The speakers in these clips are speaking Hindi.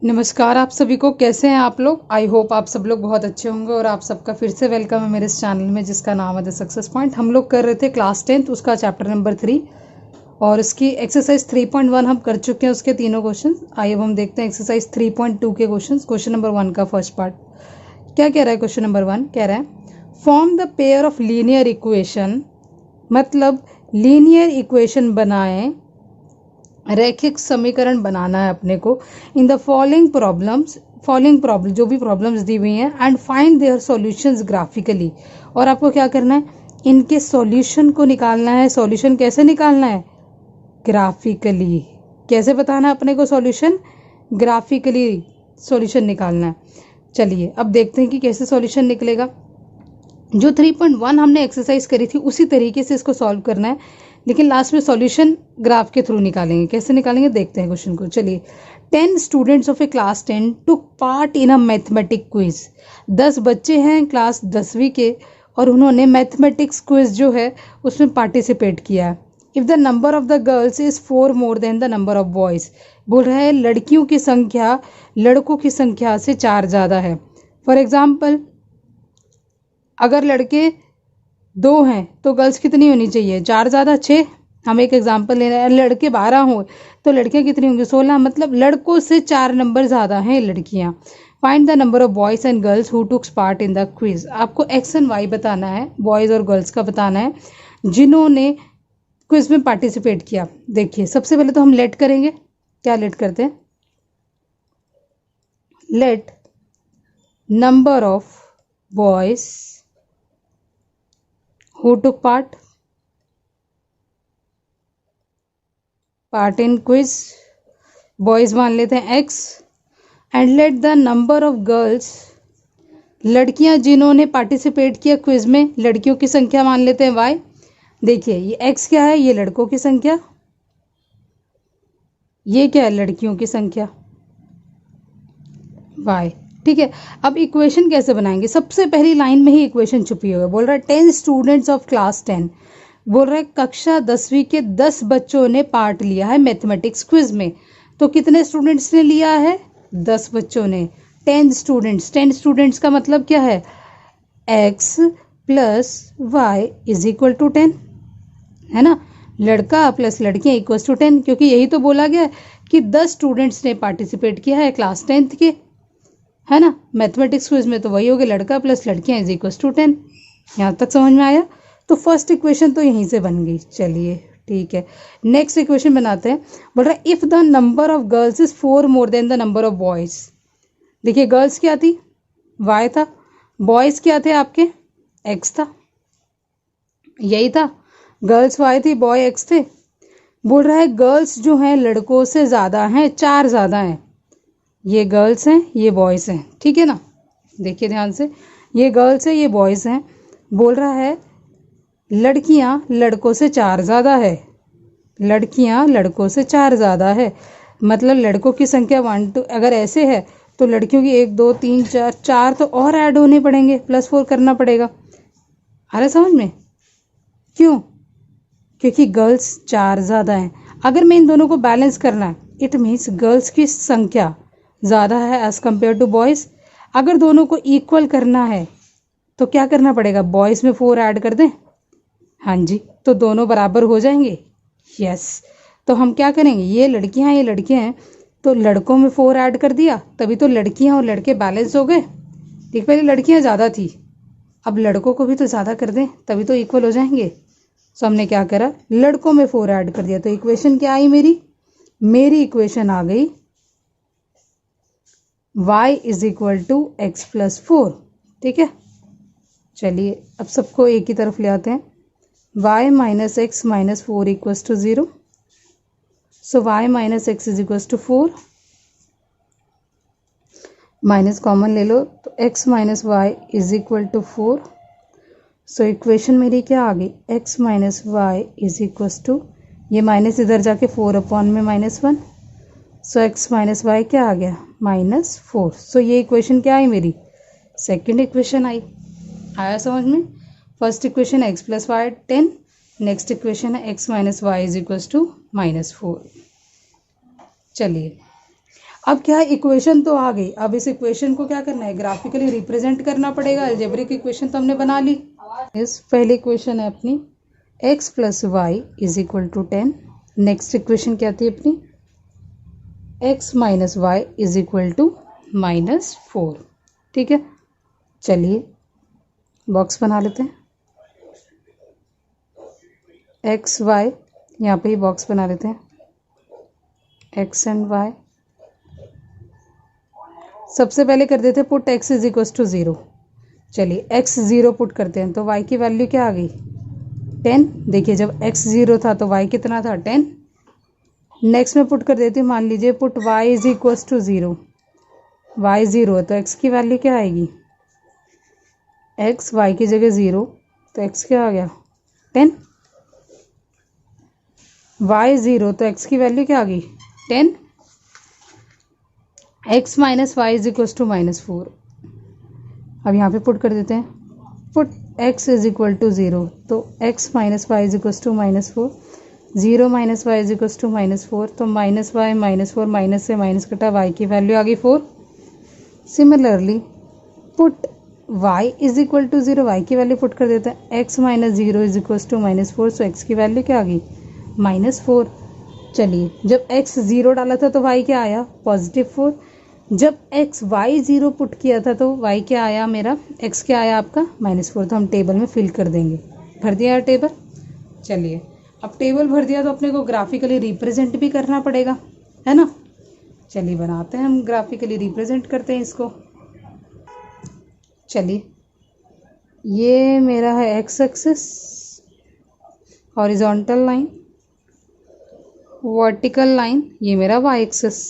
नमस्कार आप सभी को। कैसे हैं आप लोग? आई होप आप सब लोग बहुत अच्छे होंगे और आप सबका फिर से वेलकम है मेरे इस चैनल में जिसका नाम है द सक्सेस पॉइंट। हम लोग कर रहे थे क्लास 10th उसका चैप्टर नंबर 3 और उसकी एक्सरसाइज 3.1 हम कर चुके हैं, उसके तीनों क्वेश्चन। आइए अब हम देखते हैं एक्सरसाइज 3.2 के क्वेश्चन। क्वेश्चन नंबर 1 का फर्स्ट पार्ट क्या कह रहा है? क्वेश्चन नंबर 1 कह रहा है form the pair of linear equation, मतलब लीनियर इक्वेशन बनाएं, रैखिक समीकरण बनाना है अपने को। इन द फॉलोइंग प्रॉब्लम जो भी प्रॉब्लम्स दी हुई हैं, and find their solutions graphically. और आपको क्या करना है? इनके सॉल्यूशन को निकालना है। सॉल्यूशन कैसे निकालना है? ग्राफिकली। कैसे बताना है अपने को सॉल्यूशन? ग्राफिकली सॉल्यूशन निकालना है। चलिए अब देखते हैं कि कैसे सॉल्यूशन निकलेगा। जो 3.1 हमने एक्सरसाइज करी थी उसी तरीके से इसको सॉल्व करना है, लेकिन लास्ट में सॉल्यूशन ग्राफ के थ्रू निकालेंगे। कैसे निकालेंगे देखते हैं क्वेश्चन को। चलिए 10 students of A class 10 took part in a mathematic quiz. 10 बच्चे हैं क्लास 10वीं के और उन्होंने मैथमेटिक्स क्विज जो है उसमें पार्टिसिपेट किया है। If the number of the girls is 4 more than the number of boys, बोल रहा है लड़कियों की संख्या लड़कों की संख्या से 4 ज़्यादा है। फॉर एग्जाम्पल अगर लड़के 2 हैं तो गर्ल्स कितनी होनी चाहिए? 4 ज़्यादा 6। हम एक एग्जाम्पल ले रहे हैं। लड़के 12 हों तो लड़कियां कितनी होंगी? 16। मतलब लड़कों से 4 नंबर ज़्यादा हैं लड़कियां। Find the number of boys and girls who took part in the quiz. आपको एक्स एंड वाई बताना है, बॉयज़ और गर्ल्स का बताना है जिन्होंने क्विज में पार्टिसिपेट किया। देखिए सबसे पहले तो हम लेट करेंगे। क्या लेट करते हैं? Let number of boys who took part in quiz, boys मान लेते हैं x, and let the number of girls, लड़कियां जिन्होंने पार्टिसिपेट किया क्विज में, लड़कियों की संख्या मान लेते हैं y। देखिए ये x क्या है? ये लड़कों की संख्या। ये क्या है? लड़कियों की संख्या y। ठीक है। अब इक्वेशन कैसे बनाएंगे? सबसे पहली लाइन में ही इक्वेशन छुपी हुई है। बोल रहा है 10 स्टूडेंट्स ऑफ क्लास 10, बोल रहा है कक्षा 10वीं के 10 बच्चों ने पार्ट लिया है मैथमेटिक्स क्विज में। तो कितने स्टूडेंट्स ने लिया है? 10 बच्चों ने। 10 स्टूडेंट्स का मतलब क्या है? x plus y is equal to 10, है ना। लड़का प्लस लड़कियां इक्वल टू 10, क्योंकि यही तो बोला गया कि 10 स्टूडेंट्स ने पार्टिसिपेट किया है क्लास 10th के, है ना। मैथमेटिक्स क्विज में तो वही हो गया, लड़का प्लस लड़कियां इज इक्वल टू 10। यहाँ तक समझ में आया? तो फर्स्ट इक्वेशन तो यहीं से बन गई। चलिए ठीक है, नेक्स्ट इक्वेशन बनाते हैं। बोल रहा है if the number of girls is 4 more than the number of boys. देखिए गर्ल्स क्या थी? y था। बॉयज क्या थे आपके? x था। यही था, गर्ल्स y थी, बॉय x थे। बोल रहा है गर्ल्स जो हैं लड़कों से ज़्यादा हैं, 4 ज़्यादा हैं। ये गर्ल्स हैं, ये बॉयज़ हैं, ठीक है ना। देखिए ध्यान से, ये गर्ल्स है, ये बॉयज़ हैं। बोल रहा है लड़कियां लड़कों से 4 ज़्यादा है। लड़कियां लड़कों से 4 ज़्यादा है, मतलब लड़कों की संख्या 1 2। अगर ऐसे है तो लड़कियों की 1 2 3 4 4 तो और ऐड होने पड़ेंगे, +4 करना पड़ेगा। आ रहा समझ में? क्यों? क्योंकि गर्ल्स 4 ज़्यादा हैं। अगर मैं इन दोनों को बैलेंस करना है, इट मीन्स गर्ल्स की संख्या ज़्यादा है एज़ कम्पेयर टू बॉयज़। अगर दोनों को इक्वल करना है तो क्या करना पड़ेगा? बॉयज़ में 4 ऐड कर दें। हाँ जी, तो दोनों बराबर हो जाएंगे। यस, तो हम क्या करेंगे? ये लड़कियां हैं तो लड़कों में 4 ऐड कर दिया, तभी तो लड़कियां और लड़के बैलेंस हो गए। ठीक, पहले लड़कियां ज़्यादा थी, अब लड़कों को भी तो ज़्यादा कर दें तभी तो इक्वल हो जाएंगे। सो हमने क्या करा? लड़कों में 4 ऐड कर दिया। तो इक्वेशन क्या आई मेरी इक्वेशन आ गई y is equal to x plus 4। ठीक है, चलिए अब सबको एक ही तरफ ले आते हैं। y minus x minus 4 equals to 0। So y minus x is equals to 4। Minus common ले लो तो x minus y is equal to 4। So equation मेरी क्या आ गई? x minus y is equals to, ये माइनस इधर जाके 4 अपॉन में -1। सो x माइनस वाई क्या आ गया? -4। सो ये इक्वेशन क्या आई मेरी? सेकंड इक्वेशन आई। आया समझ में? First equation x plus y 10, next equation है x minus y is equals to -4। चलिए अब क्या है, इक्वेशन तो आ गई, अब इस इक्वेशन को क्या करना है, ग्राफिकली रिप्रेजेंट करना पड़ेगा। अलजेब्रिक इक्वेशन तो हमने बना ली। इस पहली इक्वेशन है अपनी x plus y is equal to 10। Next equation क्या थी अपनी, x minus y is equal to -4। ठीक है, चलिए बॉक्स बना लेते हैं। एक्स वाई यहाँ पे ही बॉक्स बना लेते हैं, एक्स एंड वाई। सबसे पहले कर देते हैं put x is equal to 0। चलिए x 0 पुट करते हैं तो y की वैल्यू क्या आ गई, 10। देखिए जब x 0 था तो y कितना था, 10। नेक्स्ट में पुट कर देती हूँ, मान लीजिए put y is equal to 0, y 0 है तो x की वैल्यू क्या आएगी, x y की जगह 0 तो x क्या आ गया, 10। y 0 तो x की वैल्यू क्या आ गई, 10। x minus y is equal to -4। अब यहाँ पे पुट कर देते हैं, put x is equal to 0 तो x minus y is equal to -4, 0 minus y is equal to -4 तो माइनस वाई -4, माइनस से माइनस कटा, y की वैल्यू आ गई 4। Similarly put y is equal to 0, y की वैल्यू पुट कर देते हैं, x minus 0 is equal to -4 so x की वैल्यू क्या आ गई, -4। चलिए जब x 0 डाला था तो y क्या आया, +4। जब x y 0 पुट किया था तो y क्या आया मेरा, x क्या आया आपका, -4। तो हम टेबल में फिल कर देंगे। भर दिया टेबल। चलिए अब टेबल भर दिया तो अपने को ग्राफिकली रिप्रेजेंट भी करना पड़ेगा, है ना। चलिए बनाते हैं, हम ग्राफिकली रिप्रेजेंट करते हैं इसको। चलिए ये मेरा है x axis, horizontal line, vertical line, ये मेरा y axis,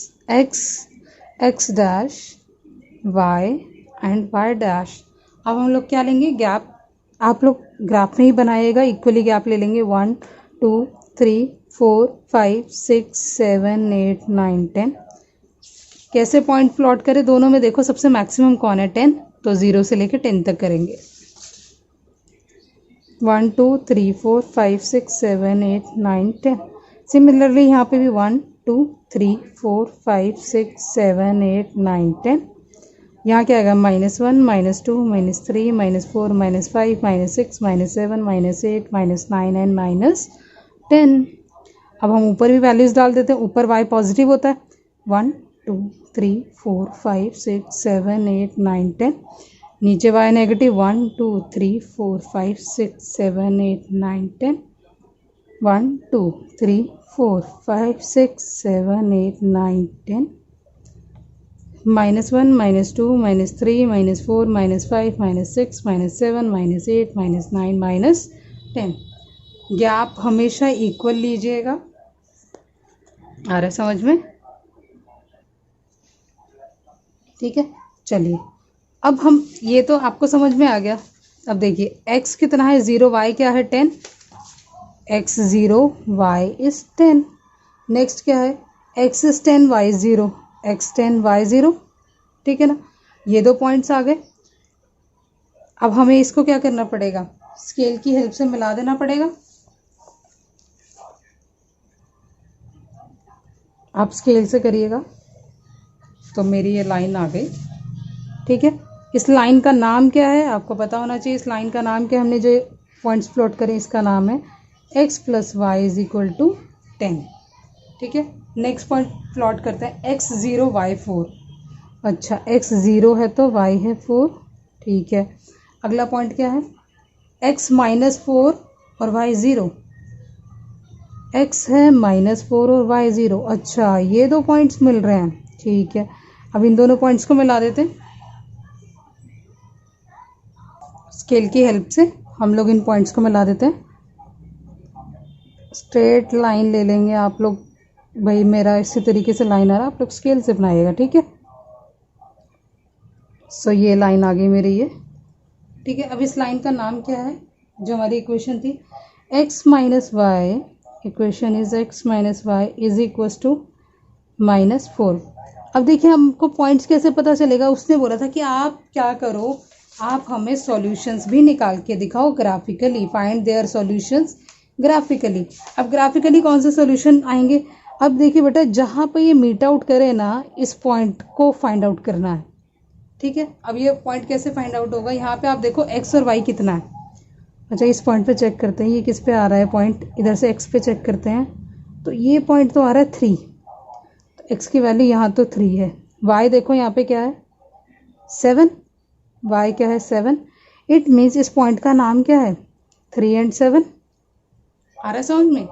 x dash y and y dash. अब हम लोग क्या लेंगे, गैप। आप लोग ग्राफ में ही बनाइएगा, इक्वली गैप ले लेंगे, 1 2 3 4 5 6 7 8 9 10। कैसे पॉइंट प्लॉट करें, दोनों में देखो सबसे मैक्सिमम कौन है, 10, तो 0 से लेकर 10 तक करेंगे। 1 2 3 4 5 6 7 8 9 10। सिमिलरली यहाँ पे भी 1 2 3 4 5 6 7 8 9 10। यहाँ क्या आएगा, -1 -2 -3 -4 -5 -6 -7 -8 -9 एंड -10। अब हम ऊपर भी वैल्यूज डाल देते हैं, ऊपर y पॉजिटिव होता है, 1 2 3 4 5 6 7 8 9 10। नीचे y नेगेटिव, 1 2 3 4 5 6 7 8 9 10। 1 2 3 4 5 6 7 8 9 10। -1 -2 -3 -4 -5 -6 -7 -8 -9 -10। गैप हमेशा इक्वल लीजिएगा। आ रहा है समझ में, ठीक है। चलिए अब हम, ये तो आपको समझ में आ गया। अब देखिए x कितना है, 0, y क्या है, 10। x 0 y is 10। नेक्स्ट क्या है, x is 10 y is 0, x 10 y 0। ठीक है ना, ये दो पॉइंट्स आ गए। अब हमें इसको क्या करना पड़ेगा, स्केल की हेल्प से मिला देना पड़ेगा। आप स्केल से करिएगा तो मेरी ये लाइन आ गई। ठीक है, इस लाइन का नाम क्या है आपको पता होना चाहिए। इस लाइन का नाम क्या, हमने जो पॉइंट्स प्लॉट करें इसका नाम है x plus y is equal to 10। ठीक है, नेक्स्ट पॉइंट प्लॉट करते हैं, x 0 y 4। अच्छा x 0 है तो y है 4। ठीक है, अगला पॉइंट क्या है, x -4 और y 0। x है -4 और y 0। अच्छा ये दो पॉइंट्स मिल रहे हैं। ठीक है, अब इन दोनों पॉइंट्स को मिला देते हैं स्केल की हेल्प से। हम लोग इन पॉइंट्स को मिला देते हैं। स्ट्रेट लाइन ले लेंगे आप लोग, भाई मेरा इसी तरीके से लाइन आ रहा है, आप लोग स्केल से बनाइएगा। ठीक है, सो ये लाइन आ गई मेरी ये। ठीक है, अब इस लाइन का नाम क्या है, जो हमारी इक्वेशन थी, x minus y, equation is x minus y is equal to -4। अब देखिए हमको पॉइंट्स कैसे पता चलेगा, उसने बोला था कि आप क्या करो, आप हमें सॉल्यूशंस भी निकाल के दिखाओ graphically, find their solutions graphically. अब ग्राफिकली कौन से सॉल्यूशन आएंगे, अब देखिए बेटा, जहाँ पे ये मीट आउट करे ना, इस पॉइंट को फाइंड आउट करना है। ठीक है, अब ये पॉइंट कैसे फाइंड आउट होगा, यहाँ पे आप देखो x और y कितना है। अच्छा, इस पॉइंट पे चेक करते हैं ये किस पे आ रहा है पॉइंट, इधर से x पे चेक करते हैं तो ये पॉइंट तो आ रहा है 3, तो x की वैल्यू यहाँ तो 3 है। y देखो यहाँ पे क्या है 7, y क्या है 7। इट मीन्स इस पॉइंट का नाम क्या है 3 and 7। आ रहा है समझ में।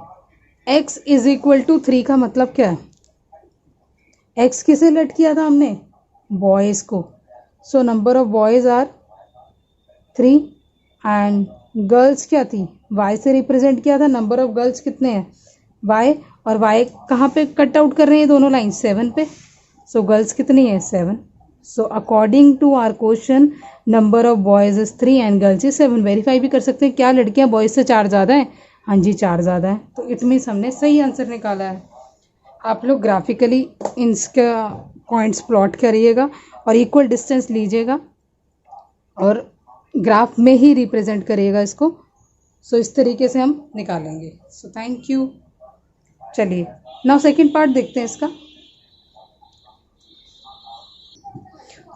x इज इक्वल टू 3 का मतलब क्या है, x किसे लेट किया था हमने, बॉयज़ को। So number of boys are 3 and girls क्या थी, y से रिप्रेजेंट किया था। नंबर ऑफ गर्ल्स कितने हैं y, और y कहाँ पे कट आउट कर रहे हैं दोनों लाइन 7 पे। सो गर्ल्स कितनी है 7। So according to our question number of boys is 3 and girls is 7। Verify भी कर सकते हैं क्या लड़कियां बॉयज से 4 ज़्यादा हैं, हाँ जी 4 ज़्यादा है, तो इट मीन्स हमने सही आंसर निकाला है। आप लोग ग्राफिकली इनका पॉइंट्स प्लॉट करिएगा और इक्वल डिस्टेंस लीजिएगा और ग्राफ में ही रिप्रेजेंट करिएगा इसको। सो इस तरीके से हम निकालेंगे। So thank you. चलिए नाउ सेकंड पार्ट देखते हैं इसका।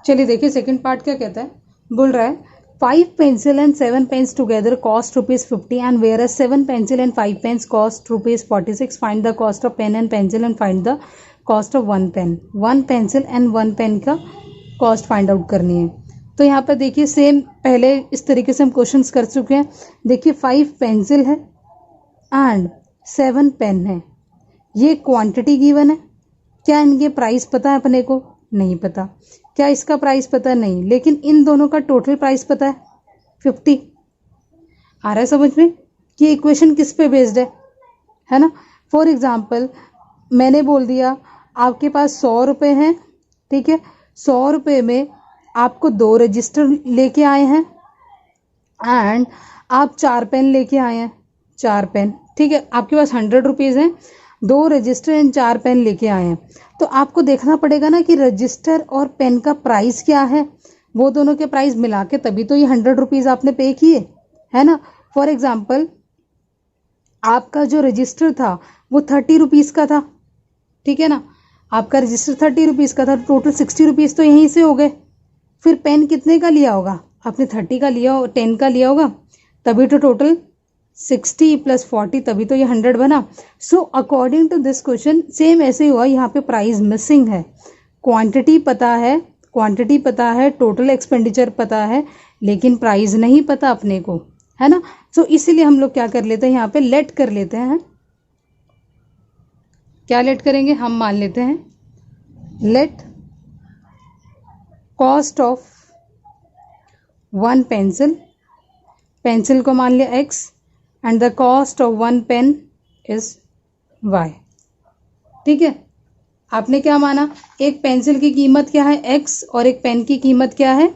चलिए देखिए सेकंड पार्ट क्या कहता है, बोल रहा है 5 pencil and 7 pens together cost ₹50 and whereas 7 pencil and 5 pens cost ₹46. Find the cost of pen and pencil and find the cost of 1 pen। 1 pencil and 1 pen का कॉस्ट फाइंड आउट करनी है। तो यहाँ पर देखिए सेम पहले इस तरीके से हम क्वेश्चंस कर चुके हैं। देखिए 5 पेंसिल है एंड 7 पेन है, ये क्वांटिटी गिवन है। क्या इनके प्राइस पता है अपने को, नहीं पता। क्या इसका प्राइस पता है, नहीं, लेकिन इन दोनों का टोटल प्राइस पता है 50। आ रहा है समझ में कि इक्वेशन किस पे बेस्ड है ना। फॉर एग्जांपल मैंने बोल दिया आपके पास 100 रुपये हैं, ठीक है, 100 रुपये में आपको 2 रजिस्टर लेके आए हैं एंड आप 4 पेन लेके आए हैं, 4 पेन, ठीक है। आपके पास 100 रुपीज़ हैं, 2 रजिस्टर एंड 4 पेन लेके आए हैं। तो आपको देखना पड़ेगा ना कि रजिस्टर और पेन का प्राइस क्या है, वो दोनों के प्राइस मिला के तभी तो ये 100 रुपीज़ आपने पे किए, है ना। फॉर एग्जाम्पल आपका जो रजिस्टर था वो 30 रुपीज़ का था, ठीक है ना, आपका रजिस्टर 30 रुपीज़ का था, टोटल 60 रुपीज़ तो यहीं से हो गए। फिर पेन कितने का लिया होगा आपने, 30 का लिया, 10 का लिया होगा, तभी तो टोटल 60 + 40 तभी तो ये 100 बना। So according to this question same ऐसे ही हुआ, यहाँ पे प्राइस मिसिंग है, क्वांटिटी पता है, टोटल एक्सपेंडिचर पता है, लेकिन प्राइस नहीं पता अपने को, है ना। सो इसीलिए हम लोग क्या कर लेते हैं, यहाँ पे लेट कर लेते हैं। क्या लेट करेंगे, हम मान लेते हैं लेट कॉस्ट ऑफ 1 पेंसिल को मान लिया x and the cost of 1 pen is y, ठीक है। आपने क्या माना, एक पेंसिल की कीमत क्या है x और एक पेन की कीमत क्या है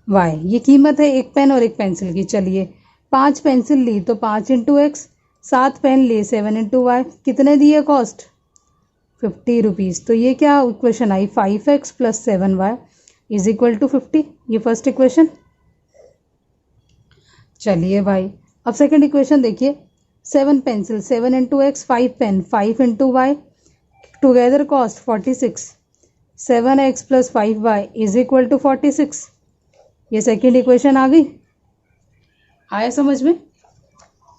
y, ये कीमत है एक पेन और एक पेंसिल की। चलिए 5 पेंसिल ली तो 5 × x, 7 पेन लिए 7 × y, कितने दिए कॉस्ट 50 रुपीज़। तो ये क्या इक्वेशन आई, 5x + 7y is equal to 50, ये फर्स्ट इक्वेशन। चलिए भाई अब सेकंड इक्वेशन देखिए, 7 pencil 7 × x, 5 pen 5 × y, together cost 46, 7x + 5y is equal to 46। ये सेकंड इक्वेशन आ गई, आया समझ में।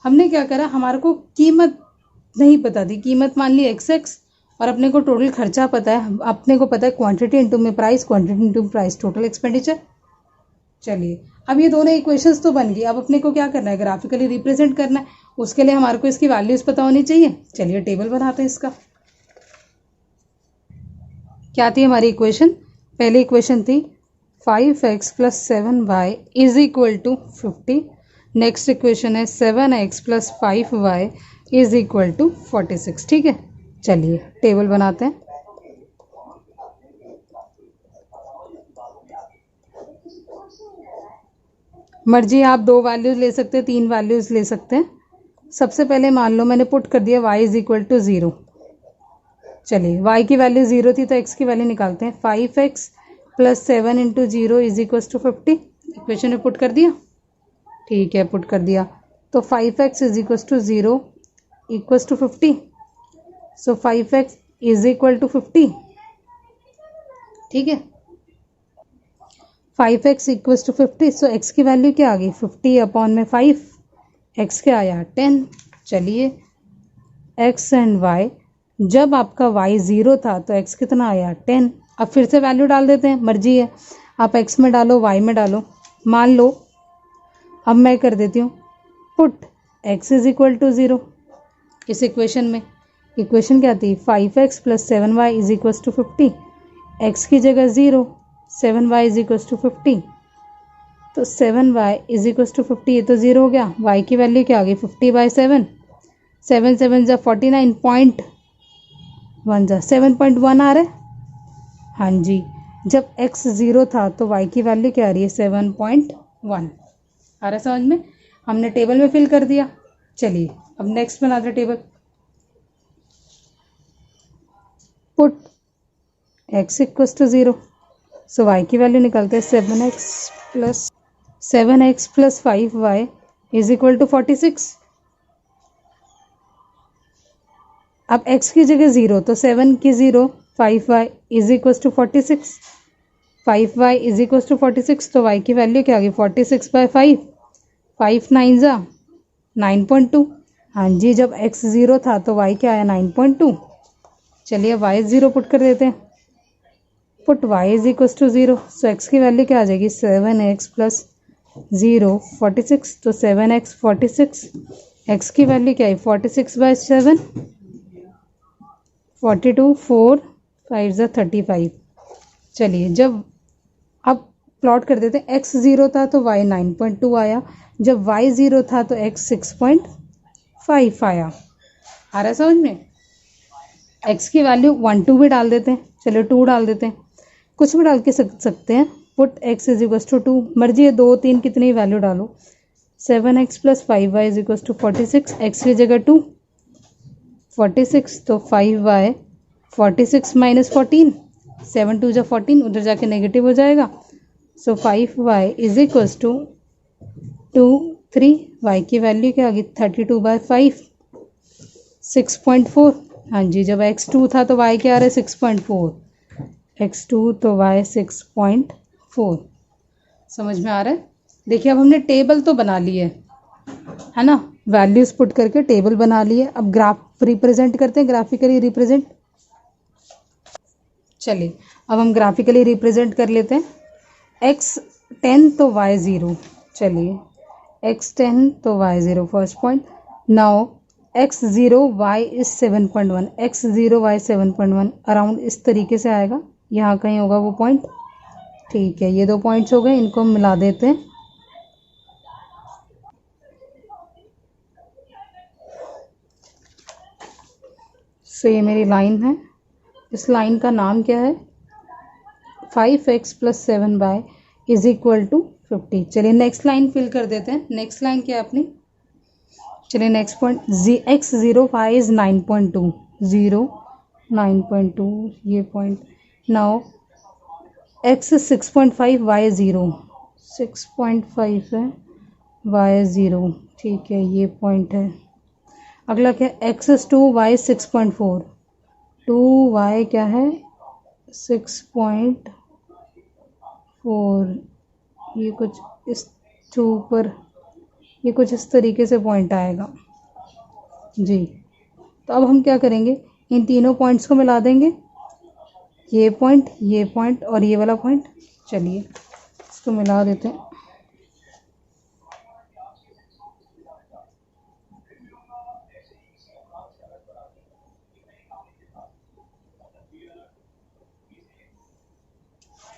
हमने क्या करा, हमारे को कीमत नहीं पता थी, कीमत मान ली xx और अपने को टोटल खर्चा पता है, अपने को पता है क्वांटिटी इंटू में price, quantity into price total expenditure. चलिए अब ये दोनों इक्वेशंस तो बन गई, अब अपने को क्या करना है, ग्राफिकली रिप्रेजेंट करना है। उसके लिए हमारे को इसकी वैल्यूज़ पता होनी चाहिए। चलिए टेबल बनाते हैं इसका। क्या थी हमारी इक्वेशन, पहली इक्वेशन थी 5x + 7y is equal to 50। Next equation है 7x + 5y is equal to 46, ठीक है। चलिए टेबल बनाते हैं। मर्जी आप 2 वैल्यूज़ ले सकते हैं, 3 वैल्यूज़ ले सकते हैं। सबसे पहले मान लो मैंने पुट कर दिया y इज इक्वल टू 0। चलिए y की वैल्यू 0 थी तो x की वैल्यू निकालते हैं, 5x + 7 × 0 is equal to 50। Equation में पुट कर दिया, ठीक है, पुट कर दिया। तो 5x is equal to 0 equal to 50। So 5x is equal to 50। ठीक है, 5x equals to 50, so x की वैल्यू क्या आ गई 50 अपॉन में 5, x क्या आया 10। चलिए x एंड y, जब आपका y 0 था तो x कितना आया 10। अब फिर से वैल्यू डाल देते हैं, मर्जी है, आप x में डालो y में डालो। मान लो अब मैं कर देती हूँ put x is equal to 0 इस इक्वेशन में। इक्वेशन क्या थी 5x plus 7y is equal to 50, x की जगह 0, 7y इज इक्वल टू 50, तो 7y इज इक्वल टू 50, ये तो 0 हो गया। y की वैल्यू क्या आ गई 50/7, 7 7 जा 49.1 जा 7.1 आ रहा है। हाँ जी, जब x 0 था तो y की वैल्यू क्या आ रही है 7.1 आ रहा है समझ में। हमने टेबल में फिल कर दिया। चलिए अब नेक्स्ट बनाते हैं table. Put x equals to 0, so y की वैल्यू निकलते हैं 7x plus 5y is equal to 46। अब x की जगह 0, तो 7 की 0, 5y is equal to 46, 5y is equal to 46, तो y की वैल्यू क्या आ गई 46/5, 5 9 जा 9.2। हाँ जी, जब x 0 था तो y क्या आया 9.2। चलिए y 0 पुट कर देते हैं। Put y is equal to 0, so x की वैल्यू क्या आ जाएगी 7x प्लस 0 46, तो 7x 46, x की वैल्यू क्या है 46/7, 42 4 5 जा 35। चलिए जब अब प्लॉट कर देते हैं, x 0 था तो y 9.2 आया, जब y 0 था तो x 6.5 आया। आ रहा है समझ में। x की वैल्यू 1 2 भी डाल देते हैं, चलो 2 डाल देते हैं, कुछ भी डाल के सकते हैं। Put x is equal to 2, मर्जी है 2 3 कितनी वैल्यू डालो। 7x plus 5y is equal to 46, x की जगह 2, 46, तो 5y 46 माइनस 14, 7 2 जा 14, उधर जाके नेगेटिव हो जाएगा, so 5y is equal to 2 3, y की वैल्यू क्या आ गई 32/5, 6.4। हाँ जी, जब x2 था तो y क्या आ रहा है 6.4, x2 तो y 6.4। समझ में आ रहा है। देखिए अब हमने टेबल तो बना ली है ना, वैल्यूज पुट करके टेबल बना लिए। अब ग्राफ रिप्रेजेंट करते हैं, ग्राफिकली रिप्रेजेंट। चलिए अब हम ग्राफिकली रिप्रेजेंट कर लेते हैं। x 10 तो y 0, चलिए x 10 तो y 0 first point. Now x 0 y is 7.1, x 0 y 7.1 around इस तरीके से आएगा, यहाँ कहीं होगा वो पॉइंट। ठीक है, ये 2 पॉइंट्स हो गए, इनको हम मिला देते हैं। सो ये मेरी लाइन है, इस लाइन का नाम क्या है 5x plus 7y is equal to 50। चलिए नेक्स्ट लाइन फिल कर देते हैं। नेक्स्ट लाइन क्या है अपनी, चलिए next point x 0 y is 9.2, 0 9.2 ये पॉइंट। नाउ x 6.5 y 0, 6.5 है, y 0, ठीक है ये पॉइंट है। अगला क्या है x 2 y 6.4, 2y क्या है 6.4, ये कुछ इस 2 पर ये कुछ इस तरीके से पॉइंट आएगा जी। तो अब हम क्या करेंगे, इन तीनों पॉइंट्स को मिला देंगे, ये पॉइंट और ये वाला पॉइंट। चलिए इसको मिला देते हैं।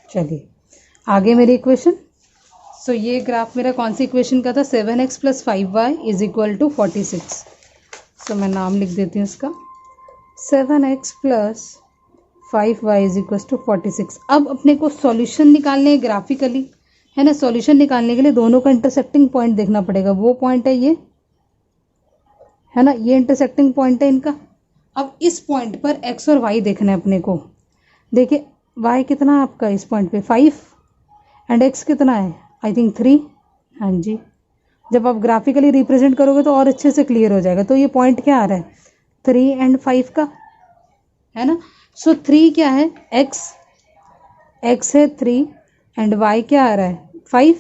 चलिए आगे मेरी इक्वेशन। सो ये ग्राफ मेरा कौन सी इक्वेशन का था 7x plus 5y is equal to 46। So मैं नाम लिख देती हूँ इसका 7x plus 5y is equal to 46। अब अपने को सॉल्यूशन निकालने हैं ग्राफिकली, है ना। सॉल्यूशन निकालने के लिए दोनों का इंटरसेक्टिंग पॉइंट देखना पड़ेगा। वो पॉइंट है ये, है ना, ये इंटरसेक्टिंग पॉइंट है इनका। अब इस पॉइंट पर x और y देखना है अपने को। देखिए y कितना है आपका इस पॉइंट पे 5 एंड x कितना है आई थिंक 3। हाँ जी, जब आप ग्राफिकली रिप्रेजेंट करोगे तो और अच्छे से क्लियर हो जाएगा। तो ये पॉइंट क्या आ रहा है 3 एंड 5 का, है ना। सो 3 क्या है, x है 3 एंड y क्या आ रहा है 5।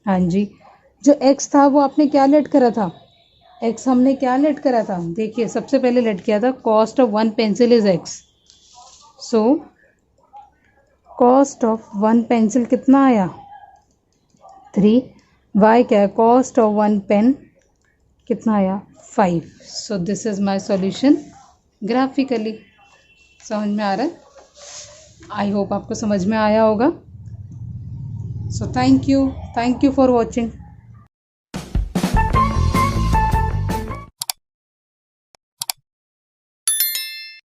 हाँ जी, जो x था वो आपने क्या लेट करा था, x हमने क्या लेट करा था, देखिए सबसे पहले लेट किया था cost of 1 pencil is x। So cost of 1 pencil कितना आया 3, y क्या है कॉस्ट ऑफ 1 पेन कितना आया 5। So this is my solution graphically. समझ में आ रहा है, आई होप आपको समझ में आया होगा। So thank you for watching.